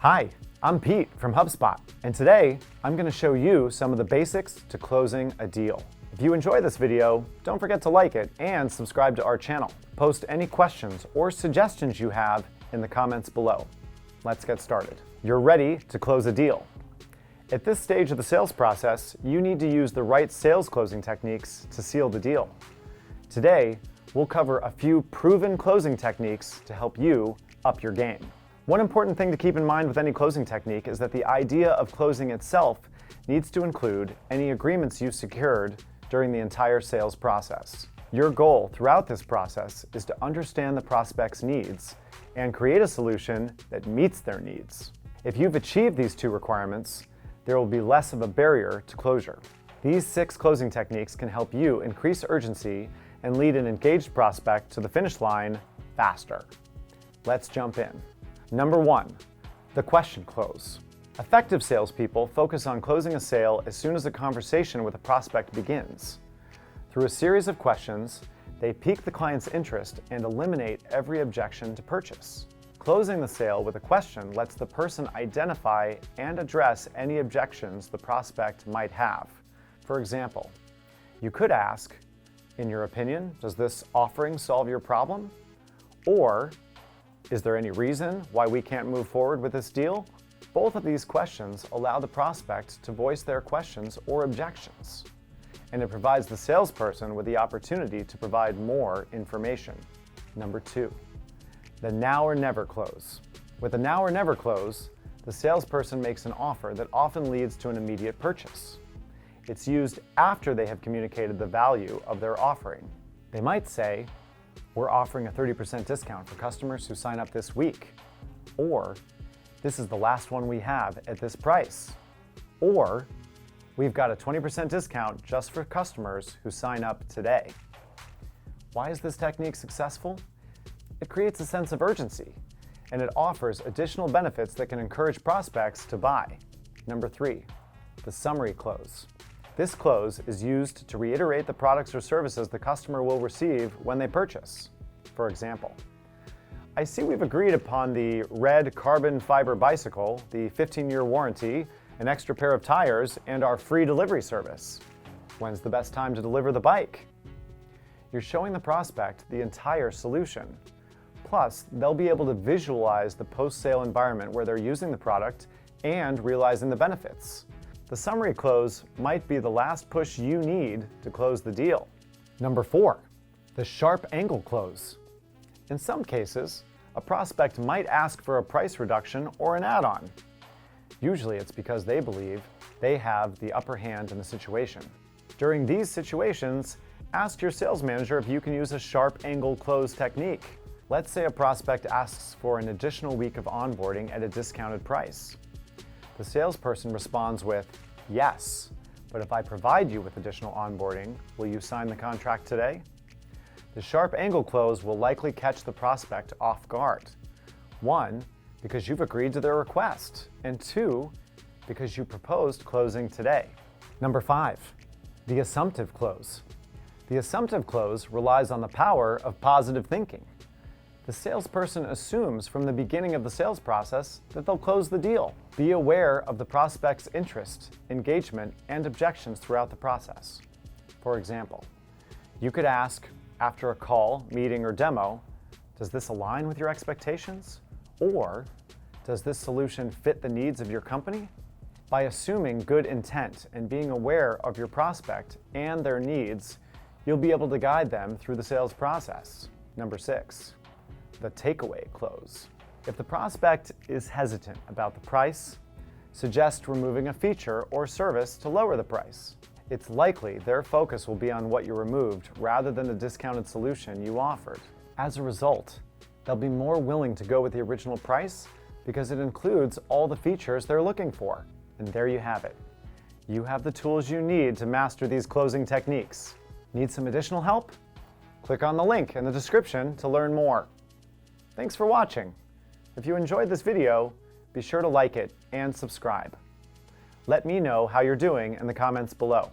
Hi, I'm Pete from HubSpot, and today I'm going to show you some of the basics to closing a deal. If you enjoy this video, don't forget to like it and subscribe to our channel. Post any questions or suggestions you have in the comments below. Let's get started. You're ready to close a deal. At this stage of the sales process, you need to use the right sales closing techniques to seal the deal. Today, we'll cover a few proven closing techniques to help you up your game. One important thing to keep in mind with any closing technique is that the idea of closing itself needs to include any agreements you secured during the entire sales process. Your goal throughout this process is to understand the prospect's needs and create a solution that meets their needs. If you've achieved these two requirements, there will be less of a barrier to closure. These 6 closing techniques can help you increase urgency and lead an engaged prospect to the finish line faster. Let's jump in. Number 1, the question close. Effective salespeople focus on closing a sale as soon as a conversation with a prospect begins. Through a series of questions, they pique the client's interest and eliminate every objection to purchase. Closing the sale with a question lets the person identify and address any objections the prospect might have. For example, you could ask, in your opinion, does this offering solve your problem? Or, is there any reason why we can't move forward with this deal? Both of these questions allow the prospect to voice their questions or objections, and it provides the salesperson with the opportunity to provide more information. Number 2, the now or never close. With a now or never close, the salesperson makes an offer that often leads to an immediate purchase. It's used after they have communicated the value of their offering. They might say, we're offering a 30% discount for customers who sign up this week. Or, this is the last one we have at this price. Or, we've got a 20% discount just for customers who sign up today. Why is this technique successful? It creates a sense of urgency, and it offers additional benefits that can encourage prospects to buy. Number 3, the summary close. This close is used to reiterate the products or services the customer will receive when they purchase. For example, I see we've agreed upon the red carbon fiber bicycle, the 15-year warranty, an extra pair of tires, and our free delivery service. When's the best time to deliver the bike? You're showing the prospect the entire solution. Plus, they'll be able to visualize the post-sale environment where they're using the product and realizing the benefits. The summary close might be the last push you need to close the deal. Number 4, the sharp angle close. In some cases, a prospect might ask for a price reduction or an add-on. Usually it's because they believe they have the upper hand in the situation. During these situations, ask your sales manager if you can use a sharp angle close technique. Let's say a prospect asks for an additional week of onboarding at a discounted price. The salesperson responds with, yes, but if I provide you with additional onboarding, will you sign the contract today? The sharp angle close will likely catch the prospect off guard. 1, because you've agreed to their request, and 2, because you proposed closing today. Number 5, the assumptive close. The assumptive close relies on the power of positive thinking. The salesperson assumes from the beginning of the sales process that they'll close the deal. Be aware of the prospect's interest, engagement, and objections throughout the process. For example, you could ask, after a call, meeting, or demo, does this align with your expectations? Or, does this solution fit the needs of your company? By assuming good intent and being aware of your prospect and their needs, you'll be able to guide them through the sales process. Number 6, the takeaway close. If the prospect is hesitant about the price, suggest removing a feature or service to lower the price. It's likely their focus will be on what you removed rather than the discounted solution you offered. As a result, they'll be more willing to go with the original price because it includes all the features they're looking for. And there you have it. You have the tools you need to master these closing techniques. Need some additional help? Click on the link in the description to learn more. Thanks for watching. If you enjoyed this video, be sure to like it and subscribe. Let me know how you're doing in the comments below.